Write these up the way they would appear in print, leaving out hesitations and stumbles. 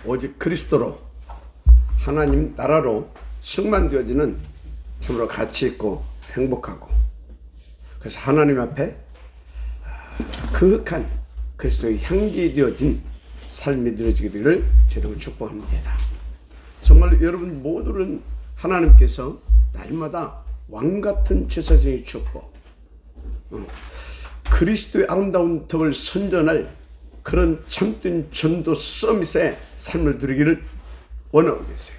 오직 그리스도로 하나님 나라로 충만되어지는 참으로 가치 있고 행복하고, 그래서 하나님 앞에 그윽한 그리스도의 향기 되어진 삶이 누려지기를 주님으로 축복합니다. 정말 여러분 모두는 하나님께서 날마다 왕같은 제사장의 축복, 그리스도의 아름다운 덕을 선전할 그런 참된 전도 서밋의 삶을 누리기를 원하고 계세요.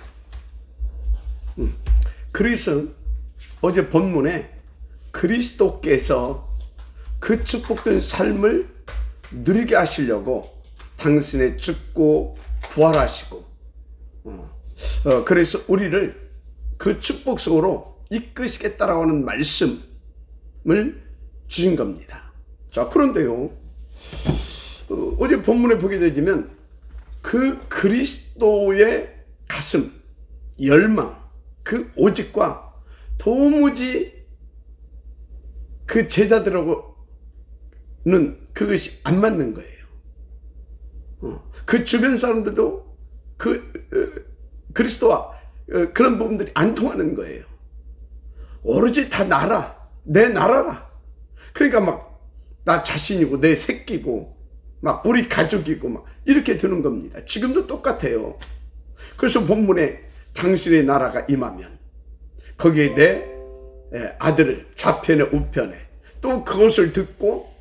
그래서 어제 본문에 그리스도께서 그 축복된 삶을 누리게 하시려고 당신의 죽고 부활하시고, 그래서 우리를 그 축복 속으로 이끄시겠다라고 하는 말씀을 주신 겁니다. 자, 그런데요, 어제 본문에 보게 되면 그 그리스도의 가슴, 열망, 그 오직과 도무지 그 제자들하고는 그것이 안 맞는 거예요. 그 주변 사람들도 그리스도와 그런 부분들이 안 통하는 거예요. 오로지 다 나라, 내 나라라. 그러니까 막 나 자신이고 내 새끼고 막 우리 가족이고 막 이렇게 되는 겁니다. 지금도 똑같아요. 그래서 본문에 당신의 나라가 임하면 거기에 내 아들을 좌편에 우편에, 또 그것을 듣고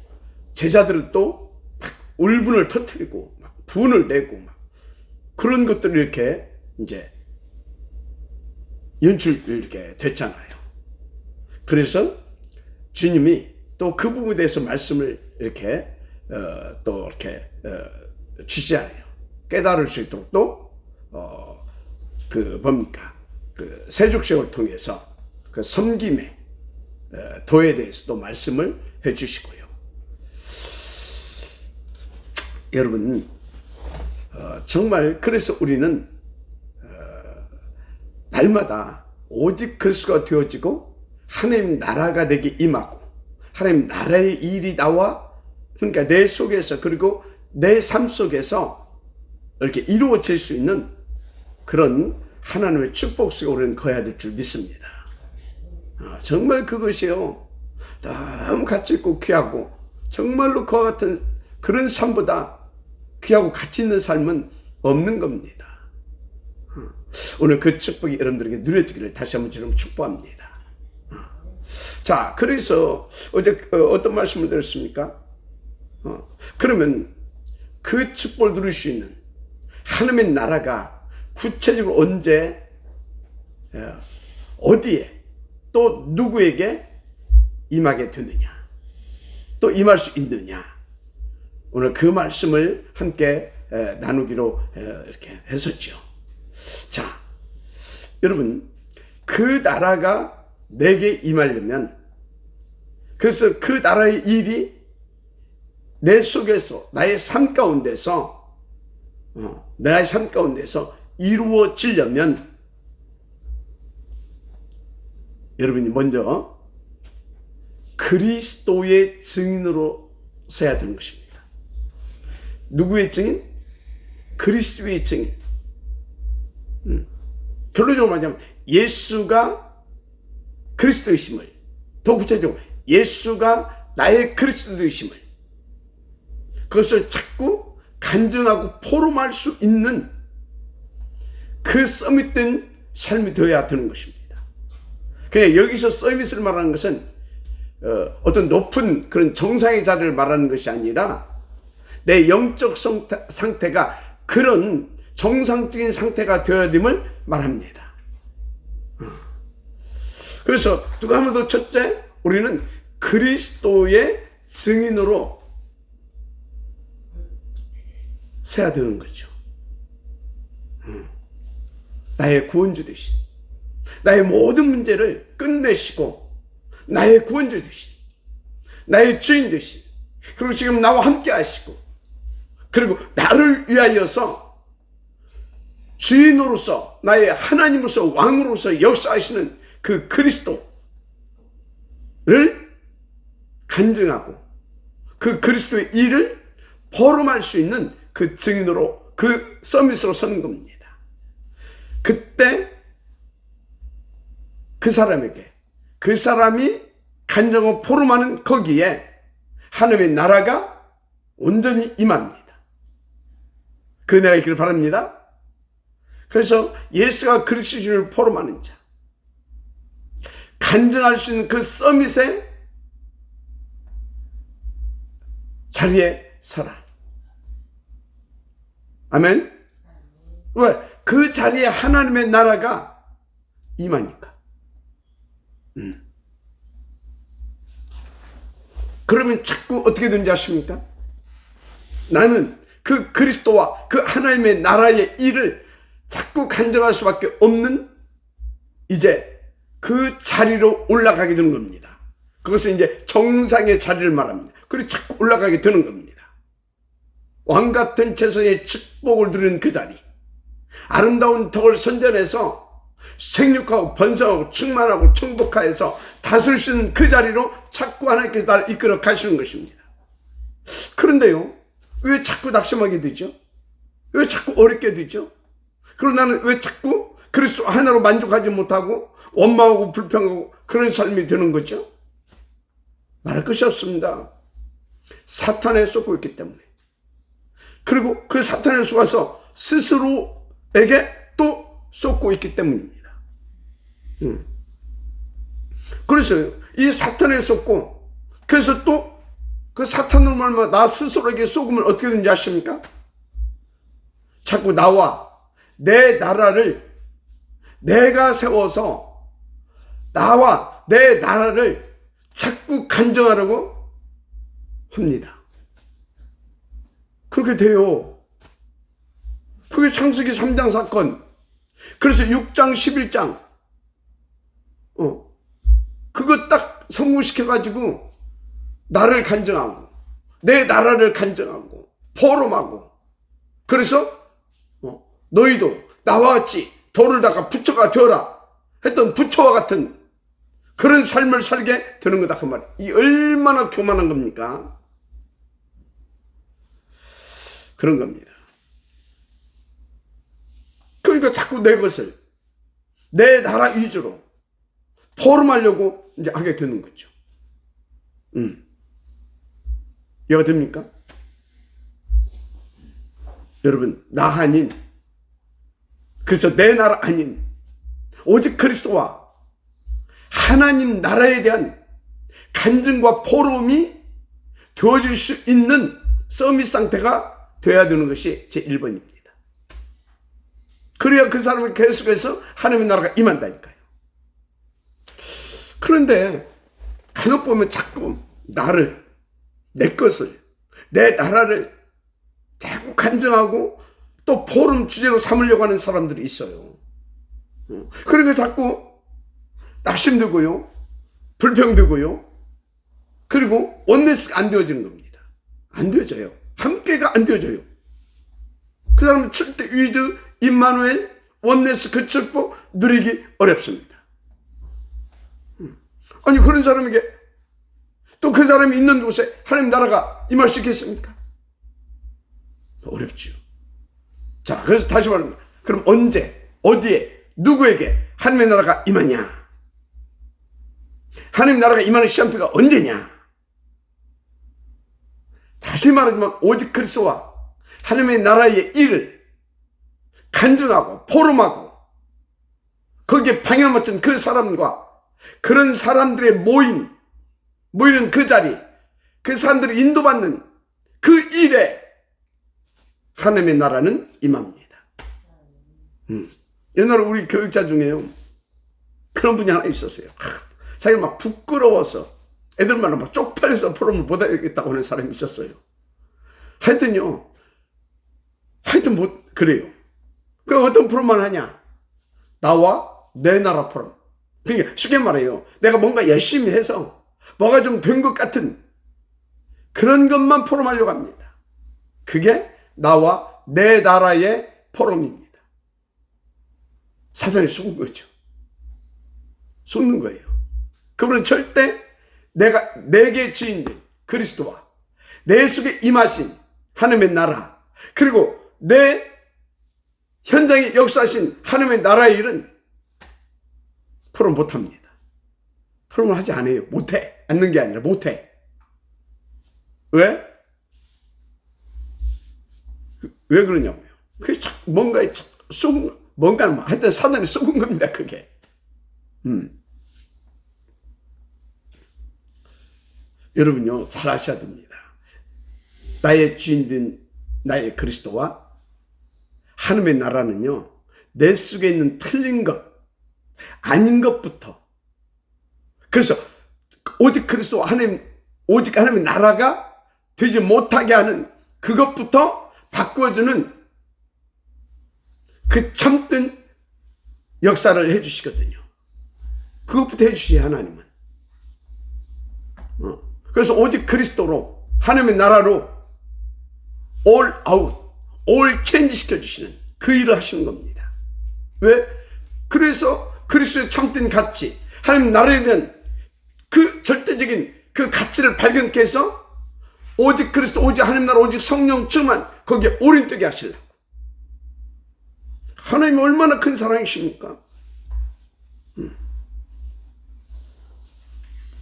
제자들은 또 막 울분을 터뜨리고 막 분을 내고 막 그런 것들을 이렇게 이제 연출 이렇게 됐잖아요. 그래서 주님이 또 그 부분에 대해서 말씀을 이렇게 또 이렇게 주시잖아요. 깨달을 수 있도록 또 뭡니까 그 세족식을 통해서 그 섬김의 도에 대해서도 말씀을 해주시고요. 여러분, 정말 그래서 우리는 날마다 오직 그리스도가 되어지고 하나님 나라가 내게 임하고 하나님 나라의 일이 나와, 그러니까 내 속에서 그리고 내 삶 속에서 이렇게 이루어질 수 있는 그런 하나님의 축복 속에 우리는 거해야 될 줄 믿습니다. 정말 그것이요, 너무 가치 있고 귀하고, 정말로 그와 같은 그런 삶보다 귀하고 가치 있는 삶은 없는 겁니다. 오늘 그 축복이 여러분들에게 누려지기를 다시 한번 주님 축복합니다. 자, 그래서 어제 어떤 말씀을 드렸습니까? 그러면 그 축복을 누릴 수 있는 하나님의 나라가 구체적으로 언제, 어디에, 또 누구에게 임하게 되느냐, 또 임할 수 있느냐, 오늘 그 말씀을 함께 나누기로 이렇게 했었죠. 자, 여러분, 그 나라가 내게 임하려면, 그래서 그 나라의 일이 내 속에서, 나의 삶 가운데서, 나의 삶 가운데서 이루어지려면 여러분이 먼저 그리스도의 증인으로 서야 되는 것입니다. 누구의 증인? 그리스도의 증인. 결론적으로 말하자면 예수가 그리스도이심을, 더 구체적으로 예수가 나의 그리스도이심을, 그것을 자꾸 간증하고 포럼할 수 있는 그 서밋된 삶이 되어야 되는 것입니다. 그냥 여기서 서밋을 말하는 것은 어떤 높은 그런 정상의 자리를 말하는 것이 아니라 내 영적 상태가 그런 정상적인 상태가 되어야 됨을 말합니다. 그래서 누가 하면 더 첫째, 우리는 그리스도의 증인으로 서야 되는 거죠. 나의 구원주 되신, 나의 모든 문제를 끝내시고 나의 구원주 되신, 나의 주인 되신, 그리고 지금 나와 함께 하시고, 그리고 나를 위하여서 주인으로서, 나의 하나님으로서, 왕으로서 역사하시는 그 그리스도를 간증하고 그 그리스도의 일을 포럼할 수 있는 그 증인으로 그 서밋으로 서는 겁니다. 그때 그 사람에게, 그 사람이 간증하고 포럼하는 거기에 하나님의 나라가 온전히 임합니다. 그 은혜가 있기를 바랍니다. 그래서 예수가 그리스도를 포럼하는 자, 간증할 수 있는 그 서밋의 자리에 서라. 아멘. 왜? 그 자리에 하나님의 나라가 임하니까. 그러면 자꾸 어떻게 되는지 아십니까? 나는 그 그리스도와 그 하나님의 나라의 일을 자꾸 간증할 수밖에 없는 이제 그 자리로 올라가게 되는 겁니다. 그것은 이제 정상의 자리를 말합니다. 그리고 자꾸 올라가게 되는 겁니다. 왕 같은 제사의 축복을 누리는 그 자리, 아름다운 덕을 선전해서 생육하고 번성하고 충만하고 충복하여서 다스릴 수 있는 그 자리로 자꾸 하나님께서 나를 이끌어 가시는 것입니다. 그런데요, 왜 자꾸 낙심하게 되죠? 왜 자꾸 어렵게 되죠? 그리고 나는 왜 자꾸 그리스도 하나로 만족하지 못하고 원망하고 불평하고 그런 삶이 되는 거죠? 말할 것이 없습니다. 사탄에 쏟고 있기 때문에. 그리고 그 사탄에 속아서 스스로에게 또 쏟고 있기 때문입니다. 그래서 이 사탄에 쏟고, 그래서 또 그 사탄을 말하면 나 스스로에게 쏟으면 어떻게 되는지 아십니까? 자꾸 나와 내 나라를 내가 세워서 나와 내 나라를 자꾸 간증하려고 합니다. 그렇게 돼요. 그게 창세기 3장 사건. 그래서 6장 11장 그거 딱 성공시켜가지고 나를 간증하고 내 나라를 간증하고 포럼하고, 그래서 너희도 나와 같이 돌을 닦아 부처가 되어라 했던 부처와 같은 그런 삶을 살게 되는 거다 그 말이에요. 이 얼마나 교만한 겁니까? 그런 겁니다. 그러니까 자꾸 내 것을 내 나라 위주로 포럼하려고 이제 하게 되는 거죠. 이해가 됩니까? 여러분, 나 아닌, 그래서 내 나라 아닌 오직 그리스도와 하나님 나라에 대한 간증과 포럼이 되어질 수 있는 서밋 상태가 되어야 되는 것이 제 1번입니다. 그래야 그 사람은 계속해서 하나님의 나라가 임한다니까요. 그런데 간혹 보면 자꾸 나를, 내 것을, 내 나라를 자꾸 간증하고 또 포럼 주제로 삼으려고 하는 사람들이 있어요. 그러니까 자꾸 낙심되고요, 불평되고요, 그리고 원네스가 안 되어지는 겁니다. 안 되어져요. 함께가 안 되어져요. 그 사람은 절대 위드, 임마누엘, 원네스 그 축복 누리기 어렵습니다. 아니, 그런 사람에게 또 그 사람이 있는 곳에 하나님 나라가 임할 수 있겠습니까? 어렵죠. 자, 그래서 다시 말합니다. 그럼 언제, 어디에, 누구에게 하나님의 나라가 임하냐? 하나님 나라가 임하는 시간표가 언제냐? 다시 말하지만 오직 그리스도와 하나님의 나라의 일을 간증하고 포럼하고 거기에 방향 맞춘 그 사람과 그런 사람들의 모이는 그 자리, 그 사람들이 인도받는 그 일에 하나님의 나라는 임합니다. 옛날에 우리 교육자 중에요, 그런 분이 하나 있었어요. 자기가 막 부끄러워서 애들만 막 쪽팔려서 포럼을 못 하겠다고 하는 사람이 있었어요. 하여튼 그래요. 그 어떤 포럼만 하냐? 나와 내 나라 포럼. 그러니까 쉽게 말해요, 내가 뭔가 열심히 해서 뭐가 좀 된 것 같은 그런 것만 포럼하려고 합니다. 그게 나와 내 나라의 포럼입니다. 사단이 속은 거죠. 속는 거예요. 그분은 절대 내게 주인된 그리스도와 내 속에 임하신 하나님의 나라, 그리고 내 세상에 역사하신 하나님의 나라의 일은 포럼 못합니다. 포럼을 하지 않아요. 못해. 않는 게 아니라 못해. 왜? 왜 그러냐고요. 그게 뭔가에 뭔가는 하여튼 사단이 쏘은 겁니다. 그게. 여러분요, 잘 아셔야 됩니다. 나의 주인된 나의 그리스도와 하나님의 나라는요, 내 속에 있는 틀린 것, 아닌 것부터. 그래서 오직 그리스도와 오직 하나님의 나라가 되지 못하게 하는 그것부터 바꿔주는 그 참된 역사를 해주시거든요. 그것부터 해주시지, 하나님은. 그래서 오직 그리스도로, 하나님의 나라로 all out, all change 시켜주시는 그 일을 하시는 겁니다. 왜? 그래서 그리스도의 참된 가치, 하나님 나라에 대한 그 절대적인 그 가치를 발견케 해서 오직 그리스도, 오직 하나님 나라, 오직 성령 충만, 거기에 오른뜨게 하시려고. 하나님이 얼마나 큰 사랑이십니까?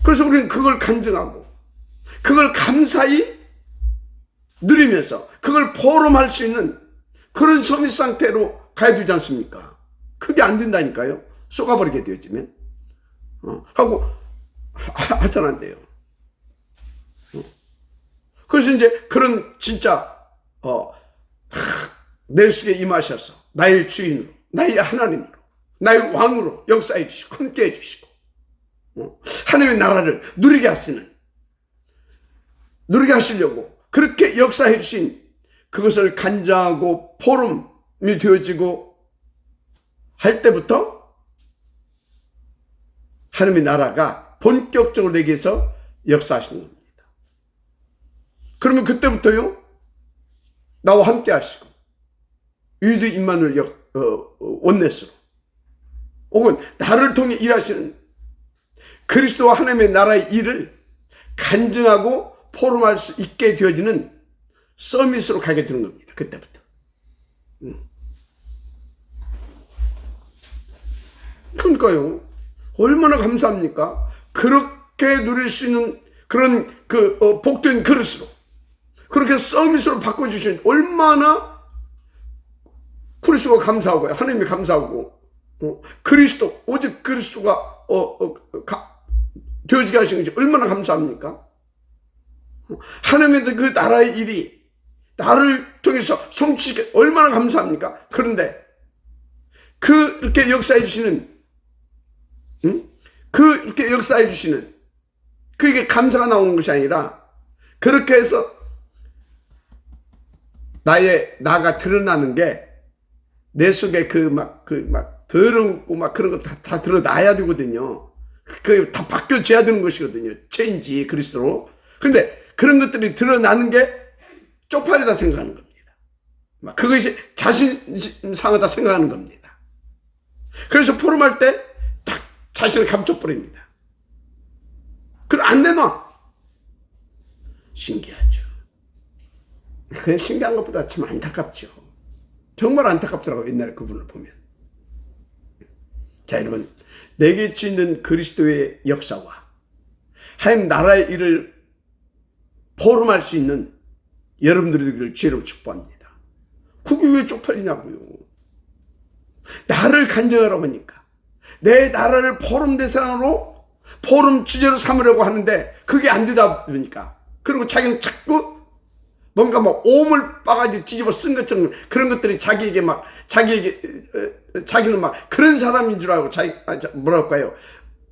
그래서 우리는 그걸 간증하고 그걸 감사히 누리면서 그걸 포럼할 수 있는 그런 서밋 상태로 가야 되지 않습니까? 그게 안 된다니까요. 쏘가버리게 되어지면. 하고 하선 안 돼요. 그래서 이제 그런 진짜 내 속에 임하셔서 나의 주인으로, 나의 하나님으로, 나의 왕으로 역사해 주시고 함께 해 주시고 하나님의 나라를 누리게 하시려고 그렇게 역사해 주신 그것을 간증하고 포럼이 되어지고 할 때부터 하나님의 나라가 본격적으로 내게서 역사하시는 겁니다. 그러면 그때부터요, 나와 함께 하시고 유드 임마누엘 원내스로 혹은 나를 통해 일하시는 그리스도와 하나님의 나라의 일을 간증하고 포럼할 수 있게 되어지는 서밋으로 가게 되는 겁니다. 그때부터. 그러니까요, 얼마나 감사합니까? 그렇게 누릴 수 있는 그런 복된 그릇으로, 그렇게 서밋으로 바꿔주신 얼마나 그리스도가 감사하고요, 하나님이 감사하고, 그리스도, 오직 그리스도가 되어지게 하신 것이 얼마나 감사합니까? 하나님의 그 나라의 일이 나를 통해서 성취시켜 얼마나 감사합니까? 그런데 그렇게 역사해 주시는, 그렇게 역사해 주시는 그게 감사가 나오는 것이 아니라 그렇게 해서 나가 드러나는 게 내 속에 더러우고 그런 거 다 드러나야 되거든요. 그게 다 바뀌어져야 되는 것이거든요. 체인지, 그리스도로. 근데 그런 것들이 드러나는 게 쪽팔리다 생각하는 겁니다. 그것이 자신 상하다 생각하는 겁니다. 그래서 포럼할 때 딱 자신을 감춰버립니다. 그걸 안 내놔. 신기하죠. 그냥 신기한 것보다 참 안타깝죠. 정말 안타깝더라고요, 옛날에 그분을 보면. 자, 여러분, 내게 주있는 그리스도의 역사와 하나님 나라의 일을 포럼할 수 있는 여러분들이 되기를 주의로 축복합니다. 그게 왜 쪽팔리냐고요. 나를 간증하라고 하니까 내 나라를 포럼 대상으로 포럼 주제로 삼으려고 하는데 그게 안 되다 보니까, 그리고 자기는 자꾸 뭔가 오물 바가지 뒤집어 쓴 것처럼 그런 것들이 자기는 막 그런 사람인 줄 알고 뭐랄까요,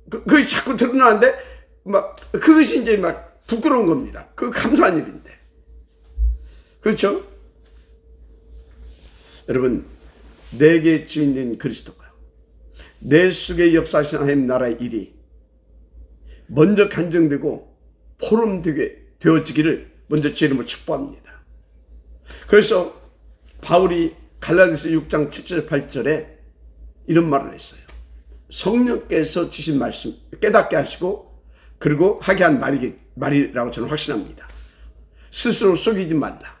그것이 자꾸 드러나는데 그것이 이제 부끄러운 겁니다. 그거 감사한 일인데. 그렇죠? 여러분, 내게 주인된 그리스도가 내 속에 역사하신 하나님 나라의 일이 먼저 간증되고 포럼되게 되어지기를 먼저 제 이름으로 축복합니다. 그래서 바울이 갈라디아서 6장 7절 8절에 이런 말을 했어요. 성령께서 주신 말씀 깨닫게 하시고 그리고 하게 한 말이라고 저는 확신합니다. 스스로 속이지 말라.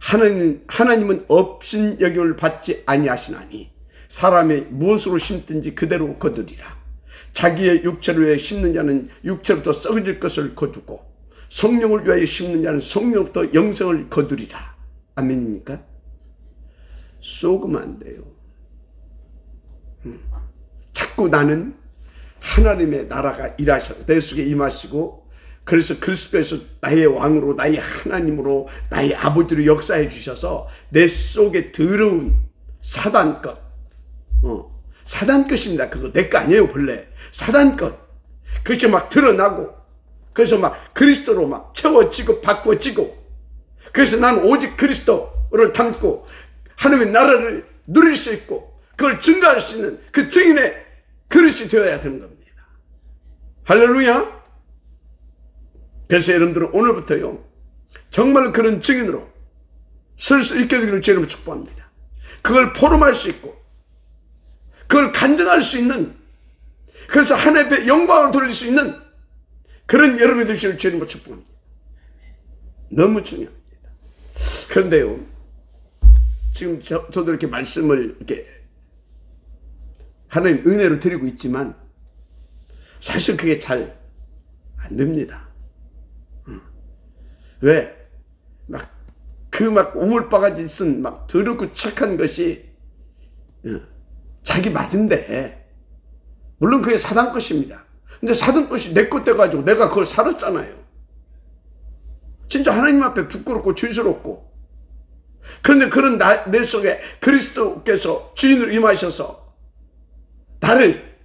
하나님은 업신 여김을 받지 아니하시나니 사람의 무엇으로 심든지 그대로 거두리라. 자기의 육체를 위해 심는 자는 육체로부터 썩어질 것을 거두고 성령을 위하여 심는 자는 성령부터 영생을 거두리라. 아멘입니까? 쏘으면 안 돼요. 자꾸 나는 하나님의 나라가 일하셔서 내 속에 임하시고, 그래서 그리스도에서 나의 왕으로, 나의 하나님으로, 나의 아버지로 역사해 주셔서 내 속에 더러운 사단 것, 사단 것입니다. 그거 내 거 아니에요. 본래 사단 것, 그것이 막 드러나고, 그래서 막 그리스도로 막 채워지고 바꿔지고, 그래서 난 오직 그리스도를 담고 하나님의 나라를 누릴 수 있고 그걸 증거할 수 있는 그 증인의 그릇이 되어야 되는 겁니다. 할렐루야. 그래서 여러분들은 오늘부터요, 정말 그런 증인으로 설 수 있게 되기를 주님으로 축복합니다. 그걸 포럼할 수 있고 그걸 간증할 수 있는, 그래서 하나님의 영광을 돌릴 수 있는 그런 여러분이 되시기를 주님으로 축복합니다. 너무 중요합니다. 그런데요, 지금 저도 이렇게 말씀을 이렇게 하나님 은혜로 드리고 있지만 사실 그게 잘 안 됩니다. 왜? 막 우물바가지 쓴 막 더럽고 착한 것이 자기 맞은데, 물론 그게 사단 것입니다. 근데 사단 것이 내 것 돼가지고 내가 그걸 살았잖아요. 진짜 하나님 앞에 부끄럽고 죄스럽고. 그런데 그런 내 속에 그리스도께서 주인으로 임하셔서 나를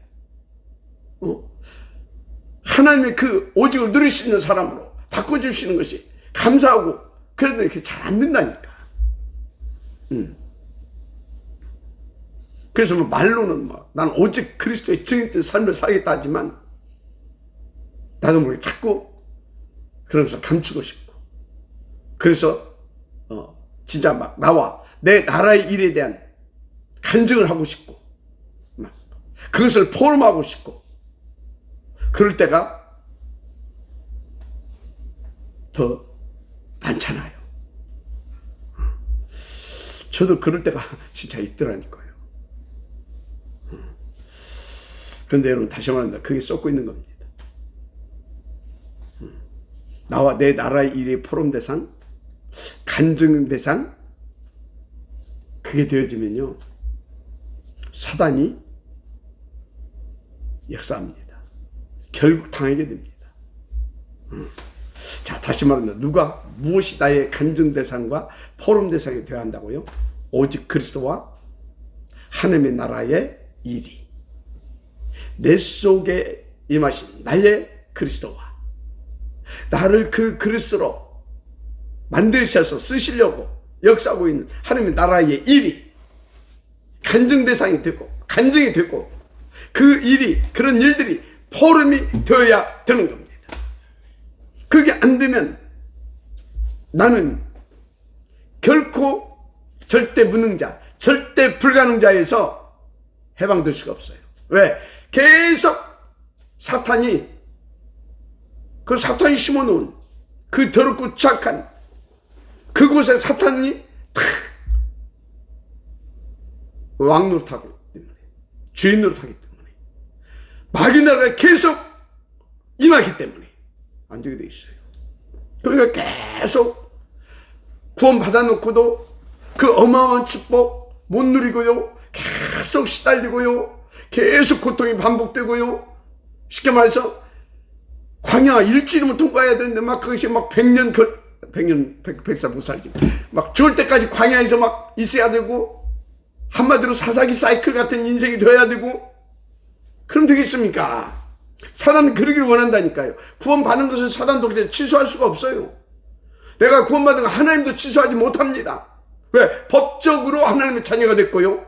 하나님의 그 오직을 누릴 수 있는 사람으로 바꿔주시는 것이 감사하고, 그런데 이렇게 잘 안 된다니까. 그래서 뭐 말로는 난 오직 그리스도의 증인된 삶을 살겠다 하지만 나도 모르게 자꾸 그런 것을 감추고 싶고, 그래서 진짜 막 나와 내 나라의 일에 대한 간증을 하고 싶고 막 그것을 포럼하고 싶고, 그럴 때가 더 많잖아요. 저도 그럴 때가 진짜 있더라니까요. 그런데 여러분, 다시 말합니다. 그게 쏟고 있는 겁니다. 나와 내 나라의 일의 포럼 대상, 간증 대상, 그게 되어지면요, 사단이 역사합니다. 결국 당하게 됩니다. 자, 다시 말합니다. 누가 무엇이 나의 간증 대상과 포럼 대상이 되어야 한다고요? 오직 그리스도와 하나님의 나라의 일이 내 속에 임하신 나의 그리스도와 나를 그 그릇으로 만드셔서 쓰시려고 역사하고 있는 하나님의 나라의 일이 간증 대상이 되고 간증이 되고, 그 일이, 그런 일들이 포럼이 되어야 되는 겁니다. 그게 안 되면 나는 결코 절대 무능자, 절대 불가능자에서 해방될 수가 없어요. 왜? 계속 사탄이 심어놓은 그 더럽고 착한 그곳에 사탄이 왕 노릇하기 때문에, 주인 노릇하기 때문에, 마귀 나라가 계속 임하기 때문에 안 되게 돼 있어요. 그러니까 계속 구원 받아놓고도 그 어마어마한 축복 못 누리고요, 계속 시달리고요, 계속 고통이 반복되고요. 쉽게 말해서 광야 일주일이면 통과해야 되는데 막 그것이 막 100살 못 살지, 막 죽을 때까지 광야에서 막 있어야 되고, 한마디로 사사기 사이클 같은 인생이 되어야 되고, 그럼 되겠습니까? 사단은 그러기를 원한다니까요. 구원받은 것을 사단도 취소할 수가 없어요. 내가 구원받은 거 하나님도 취소하지 못합니다. 왜? 법적으로 하나님의 자녀가 됐고요,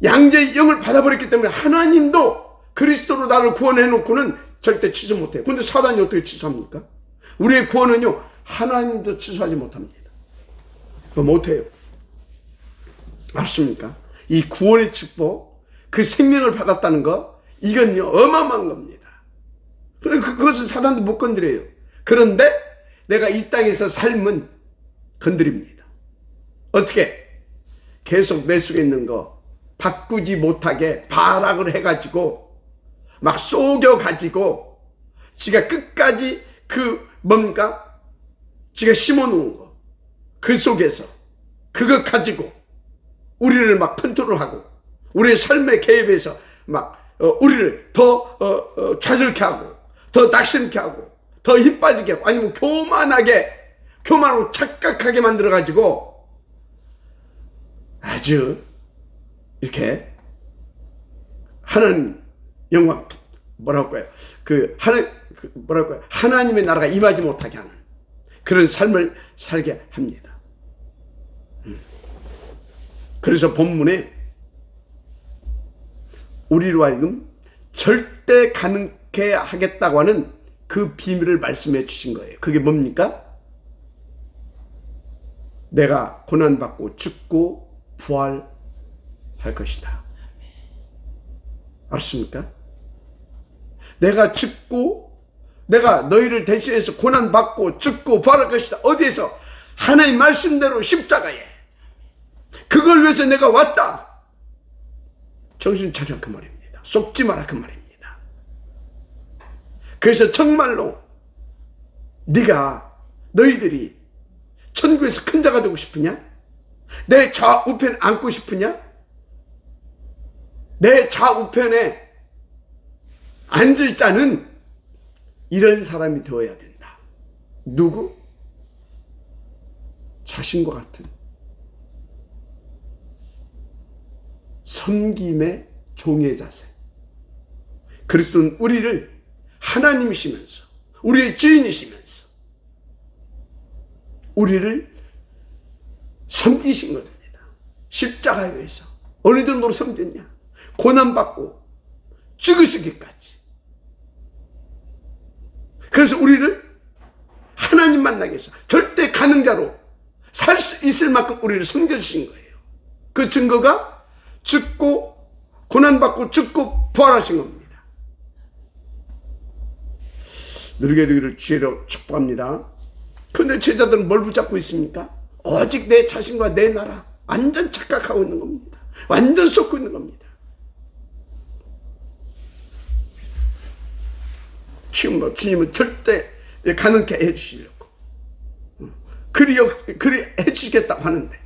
양자의 영을 받아버렸기 때문에 하나님도 그리스도로 나를 구원해 놓고는 절대 취소 못해요. 근데 사단이 어떻게 취소합니까? 우리의 구원은요, 하나님도 취소하지 못합니다. 그거 못해요. 맞습니까? 이 구원의 축복, 그 생명을 받았다는 거, 이건요 어마어마한 겁니다. 그것은 사단도 못 건드려요. 그런데 내가 이 땅에서 삶은 건드립니다. 어떻게? 계속 내 속에 있는 거 바꾸지 못하게 발악을 해가지고 막 속여가지고 지가 끝까지 뭔가 지가 심어놓은 거 그 속에서 그거 가지고 우리를 막 컨트롤하고 우리의 삶의 개입에서 막 우리를 더 좌절케 하고 더 낙심케 하고 더 힘 빠지게 하고 아니면 교만으로 착각하게 만들어가지고 아주 이렇게 하나님 영광 하나님의 나라가 임하지 못하게 하는 그런 삶을 살게 합니다. 그래서 본문에 우리로 하여금 절대 가능케 하겠다고 하는 그 비밀을 말씀해 주신 거예요. 그게 뭡니까? 내가 고난받고 죽고 부활할 것이다. 알았습니까? 내가 죽고 내가 너희를 대신해서 고난받고 죽고 부활할 것이다. 어디에서? 하나님 말씀대로 십자가에. 그걸 위해서 내가 왔다. 정신 차려 그 말입니다. 속지 마라 그 말입니다. 그래서 정말로 너희들이 천국에서 큰 자가 되고 싶으냐? 내 좌우편 앉고 싶으냐? 내 좌우편에 앉을 자는 이런 사람이 되어야 된다. 누구? 자신과 같은 섬김의 종의 자세. 그리스도는 우리를 하나님이시면서 우리의 주인이시면서 우리를 섬기신 겁니다. 십자가에 의해서 어느 정도로 섬겼냐? 고난받고 죽으시기까지. 그래서 우리를 하나님 만나기 위해서 절대 가능자로 살 수 있을 만큼 우리를 섬겨주신 거예요. 그 증거가 죽고 고난받고 죽고 부활하신 겁니다. 누리게 되기를 주의로 축복합니다. 그런데 제자들은 뭘 붙잡고 있습니까? 오직 내 자신과 내 나라 완전 착각하고 있는 겁니다. 완전 쏟고 있는 겁니다. 지금도 주님은 절대 가능케 해주시려고 그리 해주시겠다고 하는데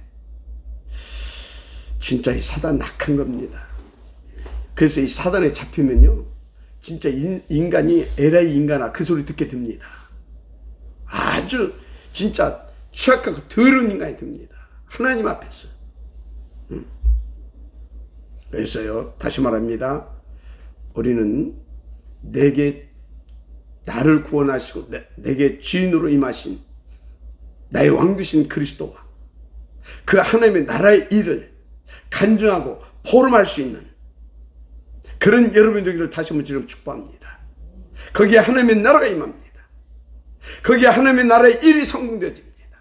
진짜 이 사단 악한 겁니다. 그래서 이 사단에 잡히면요 진짜 인간이 에라이 인간아 그 소리 듣게 됩니다. 아주 진짜 취약하고 더러운 인간이 됩니다. 하나님 앞에서. 그래서요 다시 말합니다. 우리는 나를 구원하시고 내게 주인으로 임하신 나의 왕되신 그리스도와 그 하나님의 나라의 일을 간증하고 포럼할 수 있는 그런 여러분이 되기를 다시 한번 지금 축복합니다. 거기에 하나님의 나라가 임합니다. 거기에 하나님의 나라의 일이 성공되어집니다.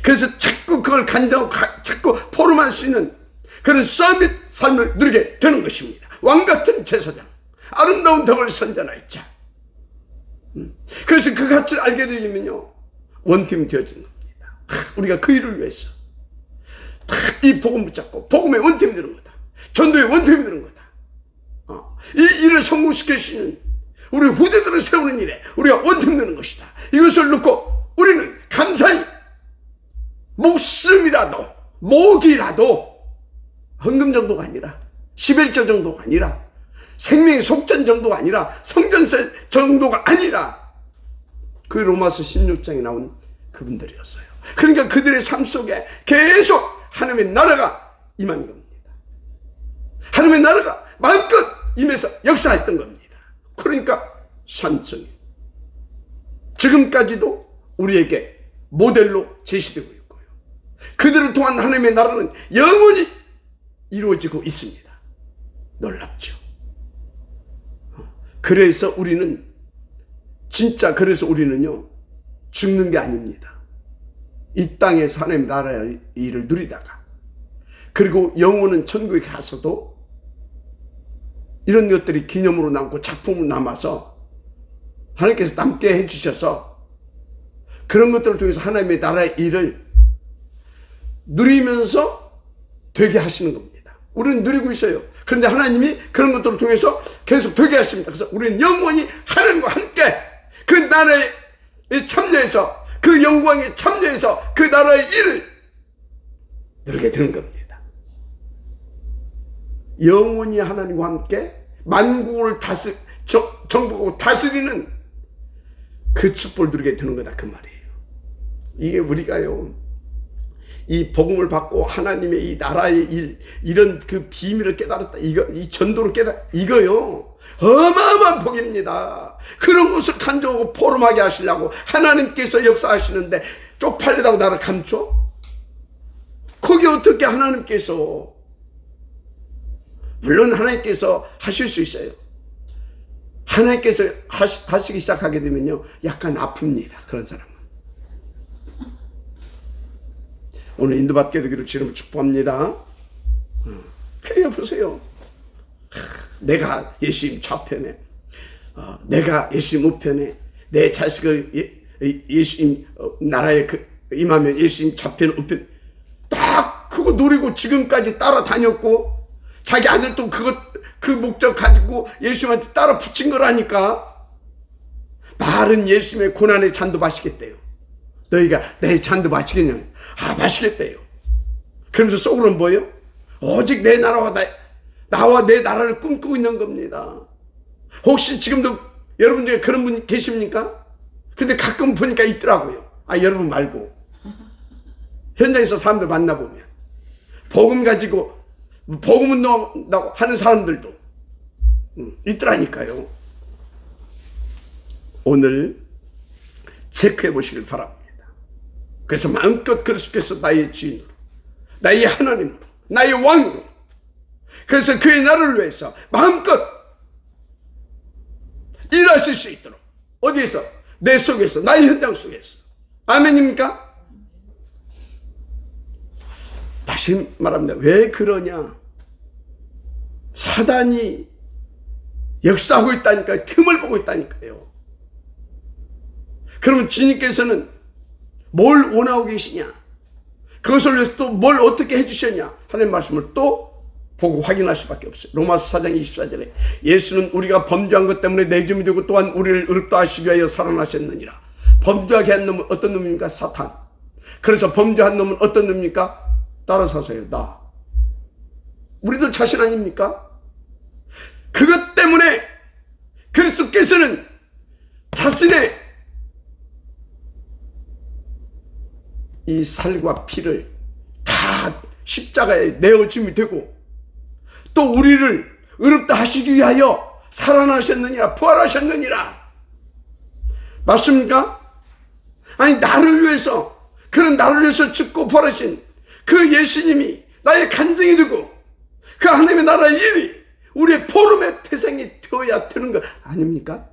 그래서 자꾸 그걸 간증하고 자꾸 포럼할 수 있는 그런 서밋 삶을 누리게 되는 것입니다. 왕같은 제사장, 아름다운 덕을 선전할 자. 그래서 그 가치를 알게 되면요 원팀이 되어지는 겁니다. 우리가 그 일을 위해서 이 복음 붙잡고 복음의 원팀이 되는 거다. 전도의 원팀이 되는 거다. 이 일을 성공시킬 수 있는 우리 후대들을 세우는 일에 우리가 원팀 되는 것이다. 이것을 놓고 우리는 감사히 목이라도 헌금 정도가 아니라 11조 정도가 아니라 생명의 속전 정도가 아니라 성전세 정도가 아니라 그 로마서 16장에 나온 그분들이었어요. 그러니까 그들의 삶 속에 계속 하나님의 나라가 임한 겁니다. 하나님의 나라가 마음껏 임해서 역사했던 겁니다. 그러니까 산성이 지금까지도 우리에게 모델로 제시되고 있고요. 그들을 통한 하나님의 나라는 영원히 이루어지고 있습니다. 놀랍죠. 그래서 우리는요 죽는 게 아닙니다. 이 땅에서 하나님의 나라의 일을 누리다가 그리고 영혼은 천국에 가서도 이런 것들이 기념으로 남고 작품으로 남아서 하나님께서 남게 해주셔서 그런 것들을 통해서 하나님의 나라의 일을 누리면서 되게 하시는 겁니다. 우리는 누리고 있어요. 그런데 하나님이 그런 것들을 통해서 계속 되게 하십니다. 그래서 우리는 영원히 하나님과 함께 그 나라에 참여해서, 그 영광에 참여해서 그 나라의 일을 누리게 되는 겁니다. 영원히 하나님과 함께 만국을 정복하고 다스리는 그 축복을 누리게 되는 거다, 그 말이에요. 이게 우리가요, 이 복음을 받고 하나님의 이 나라의 일, 이런 그 비밀을 깨달았다, 이 전도를 이거요 어마어마한 복입니다. 그런 것을 간증하고 포럼하게 하시려고 하나님께서 역사하시는데 쪽팔리다고 나를 감춰? 그게 어떻게 하나님께서, 물론 하나님께서 하실 수 있어요. 하나님께서 하시기 시작하게 되면요, 약간 아픕니다, 그런 사람은. 오늘 인도받게 되기를 주님을 축복합니다. 그래 보세요. 내가 예수님 좌편에, 내가 예수님 우편에, 내 자식을 예수님 나라에 임하면 예수님 좌편 우편, 딱 그거 노리고 지금까지 따라다녔고, 자기 아들도 그 목적 가지고 예수님한테 따라 붙인 거라니까. 말은 예수님의 고난의 잔도 마시겠대요. 너희가 내 잔도 마시겠냐? 마시겠대요. 그러면서 속으로는 뭐예요? 오직 내 나라와 나와 내 나라를 꿈꾸고 있는 겁니다. 혹시 지금도 여러분 중에 그런 분 계십니까? 근데 가끔 보니까 있더라고요. 여러분 말고 현장에서 사람들 만나보면 복음 가지고 복음 운동한다고 하는 사람들도 있더라니까요. 오늘 체크해 보시길 바랍니다. 그래서 마음껏 그리스도께서 나의 주인으로, 나의 하나님으로, 나의 왕으로, 그래서 그의 나라를 위해서 마음껏 일하실 수 있도록, 어디에서? 내 속에서, 나의 현장 속에서. 아멘입니까? 다시 말합니다. 왜 그러냐? 사단이 역사하고 있다니까요. 틈을 보고 있다니까요. 그러면 주님께서는 뭘 원하고 계시냐? 그것을 위해서 또 뭘 어떻게 해주셨냐? 하나님 말씀을 또 보고 확인할 수밖에 없어요. 로마서 4장 24절에 예수는 우리가 범죄한 것 때문에 내줌이 되고 또한 우리를 의롭다 하시기 위하여 살아나셨느니라. 범죄하게 한 놈은 어떤 놈입니까? 사탄. 그래서 범죄한 놈은 어떤 놈입니까? 따라서세요. 나. 우리들 자신 아닙니까? 그것 때문에 그리스도께서는 자신의 이 살과 피를 다 십자가에 내어줌이 되고 또 우리를 의롭다 하시기 위하여 살아나셨느니라, 부활하셨느니라. 맞습니까? 아니, 나를 위해서, 그런 나를 위해서 죽고 부활하신 그 예수님이 나의 간증이 되고 그 하나님의 나라의 일이 우리의 포럼의 태생이 되어야 되는 거 아닙니까?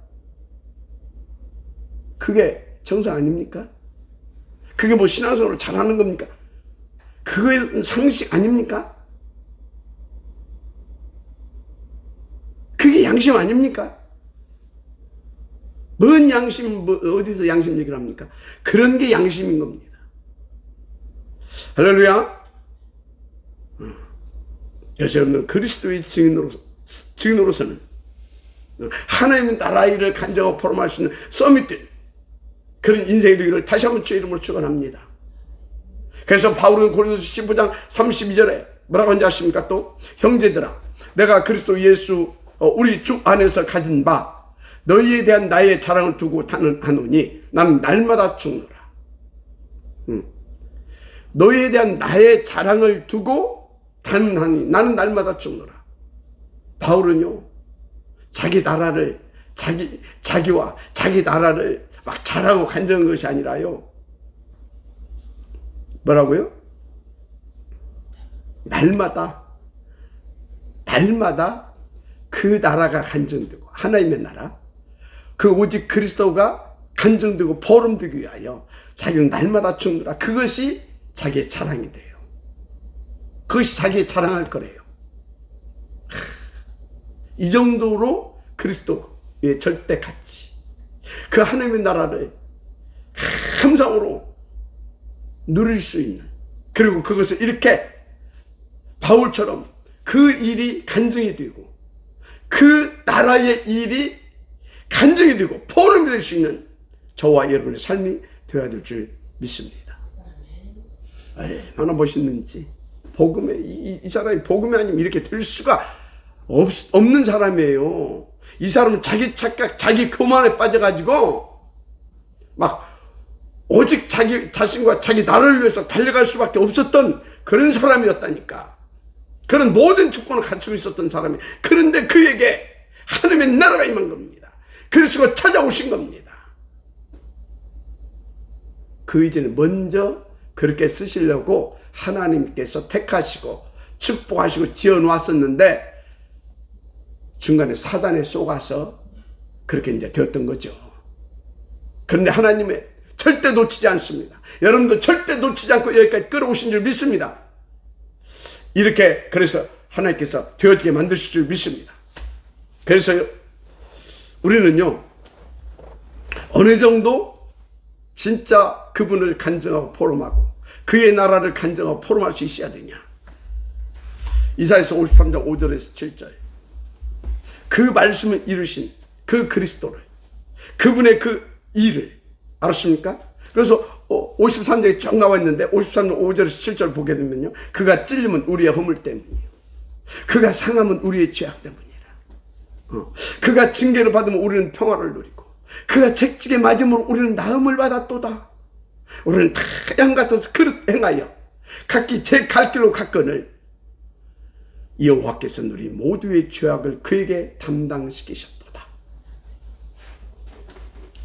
그게 정상 아닙니까? 그게 뭐 신앙생활을 잘하는 겁니까? 그게 상식 아닙니까? 그게 양심 아닙니까? 뭔 양심, 어디서 양심 얘기를 합니까? 그런 게 양심인 겁니다. 할렐루야. 그래서 여러분들 그리스도의 증인으로서는 하나님의 나라의 일을 간증하고 포럼할 수 있는 서밋된 그런 인생이 되기를 다시 한번 주의 이름으로 축원합니다. 그래서 바울은 고린도서 15장 32절에 뭐라고 하는지 아십니까? 또 형제들아, 내가 그리스도 예수 우리 주 안에서 가진 바 너희에 대한 나의 자랑을 두고 하노니 나는 날마다 죽노라. 너희에 대한 나의 자랑을 두고 단하니 나는 날마다 죽노라. 바울은요, 자기 나라를 자기와 자기 나라를 막 자랑하고 간증한 것이 아니라요, 뭐라고요? 날마다 그 나라가 간증되고, 하나님의 나라, 그 오직 그리스도가 간증되고 포럼되기 위하여 자기는 날마다 죽노라. 그것이 자기의 자랑이 돼요. 그것이 자기의 자랑할 거래요. 이 정도로 그리스도의 절대 가치, 그 하나님의 나라를 감상으로 누릴 수 있는, 그리고 그것을 이렇게 바울처럼 그 일이 간증이 되고 그 나라의 일이 간증이 되고 포럼이 될 수 있는 저와 여러분의 삶이 되어야 될 줄 믿습니다. 얼마나 멋있는지. 복음에 이 사람이 복음이 아니면 이렇게 될 수가 없는 사람이에요. 이 사람은 자기 착각, 자기 교만에 빠져가지고 막 오직 자기 자신과 자기 나라를 위해서 달려갈 수밖에 없었던 그런 사람이었다니까. 그런 모든 조건을 갖추고 있었던 사람이. 그런데 그에게 하나님의 나라가 임한 겁니다. 그리스도가 찾아오신 겁니다. 그 이전에 먼저 그렇게 쓰시려고 하나님께서 택하시고 축복하시고 지어놓았었는데 중간에 사단에 속아서 그렇게 이제 되었던 거죠. 그런데 하나님의 절대 놓치지 않습니다. 여러분도 절대 놓치지 않고 여기까지 끌어오신 줄 믿습니다. 이렇게 그래서 하나님께서 되어지게 만드실 줄 믿습니다. 그래서 우리는요, 어느 정도 진짜 그분을 간증하고 포럼하고 그의 나라를 간증하고 포럼할 수 있어야 되냐. 이사야서 53장 5절에서 7절. 그 말씀을 이루신 그 그리스도를, 그분의 그 일을 알았습니까? 그래서 53장에 쭉 나와 있는데 53장 5절에서 7절 보게 되면요, 그가 찔림은 우리의 허물 때문이요, 그가 상함은 우리의 죄악 때문이라. 그가 징계를 받으면 우리는 평화를 누리고 그가 채찍에 맞음으로 우리는 나음을 받았도다. 우리는 다 양 같아서 그릇 행하여 각기 제 갈 길로 갔거늘 여호와께서 우리 모두의 죄악을 그에게 담당시키셨도다.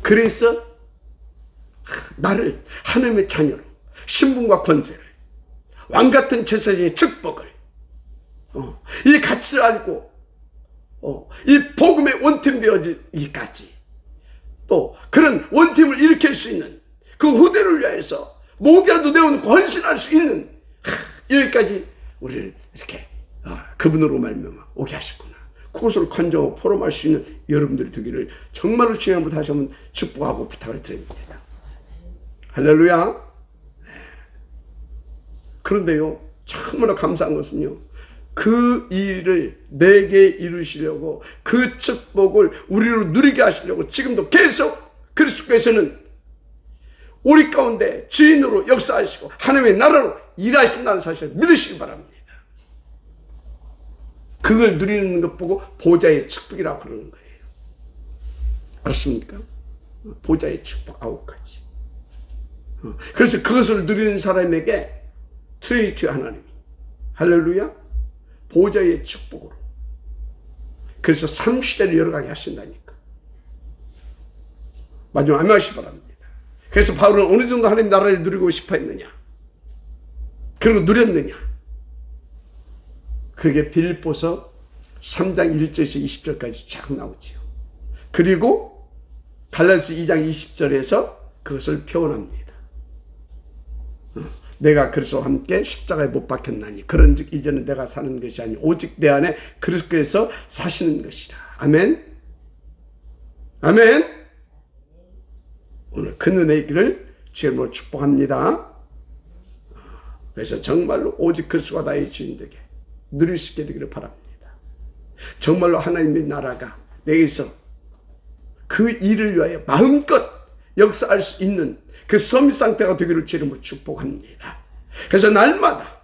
그래서 나를 하나님의 자녀로 신분과 권세를, 왕같은 제사장의 축복을, 이 가치를 알고 이 복음의 원팀 되어지기까지, 또 그런 원팀을 일으킬 수 있는 그 후대를 위해서 목이라도 내어놓고 헌신할 수 있는 여기까지 우리를 이렇게 그분으로 말미암아 오게 하셨구나. 그것을 간증하고 포럼할 수 있는 여러분들이 되기를 정말로 주의 이름으로 다시 한번 축복하고 부탁을 드립니다. 할렐루야. 그런데요, 정말로 감사한 것은요, 그 일을 내게 이루시려고 그 축복을 우리로 누리게 하시려고 지금도 계속 그리스도께서는 우리 가운데 주인으로 역사하시고 하나님의 나라로 일하신다는 사실을 믿으시기 바랍니다. 그걸 누리는 것 보고 보좌의 축복이라고 그러는 거예요. 알았습니까? 보좌의 축복 9가지. 그래서 그것을 누리는 사람에게 트리니티 하나님이, 할렐루야, 보좌의 축복으로, 그래서 삼시대를 열어가게 하신다니까. 마지막 아멘하시기 바랍니다. 그래서 바울은 어느 정도 하나님 나라를 누리고 싶어 했느냐, 그리고 누렸느냐, 그게 빌립보서 3장 1절에서 20절까지 쫙 나오지요. 그리고 갈라디아서 2장 20절에서 그것을 표현합니다. 내가 그리스도와 함께 십자가에 못 박혔나니 그런즉 이제는 내가 사는 것이 아니 오직 내 안에 그리스도께서 사시는 것이라. 아멘. 아멘. 오늘 그 은혜의 길을 주님으로 축복합니다. 그래서 정말로 오직 그리스도가 나의 주인 되게 누릴 수 있게 되기를 바랍니다. 정말로 하나님의 나라가 내게서 그 일을 위하여 마음껏 역사할 수 있는 그 서밋 상태가 되기를 주님으로 축복합니다. 그래서 날마다입니다.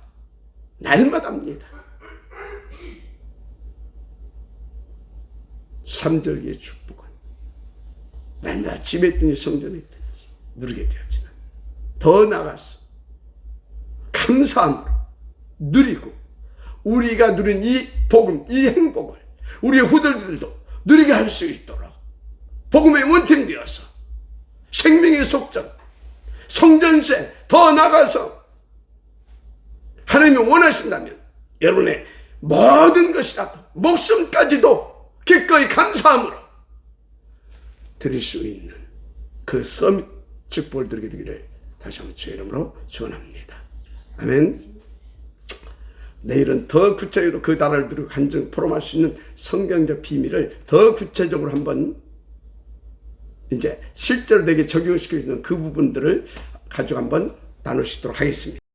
3절기의 축복을 날마다 집에 있든지 성전에 있든지 누리게 되어지는, 더 나아가서 감사함으로 누리고 우리가 누린 이 복음, 이 행복을 우리의 후대들도 누리게 할 수 있도록 복음의 원팀 되어서 생명의 속전, 성전세 더 나가서 하나님이 원하신다면 여러분의 모든 것이라도 목숨까지도 기꺼이 감사함으로 드릴 수 있는 그 서밋 축복을 드리게 되기를 다시 한번 주의 이름으로 축원합니다. 아멘. 내일은 더 구체적으로 그 나라를 두고 간증 포럼할 수 있는 성경적 비밀을 더 구체적으로 한번 이제 실제로 내게 적용시켜 주는 그 부분들을 가지고 한번 나누시도록 하겠습니다.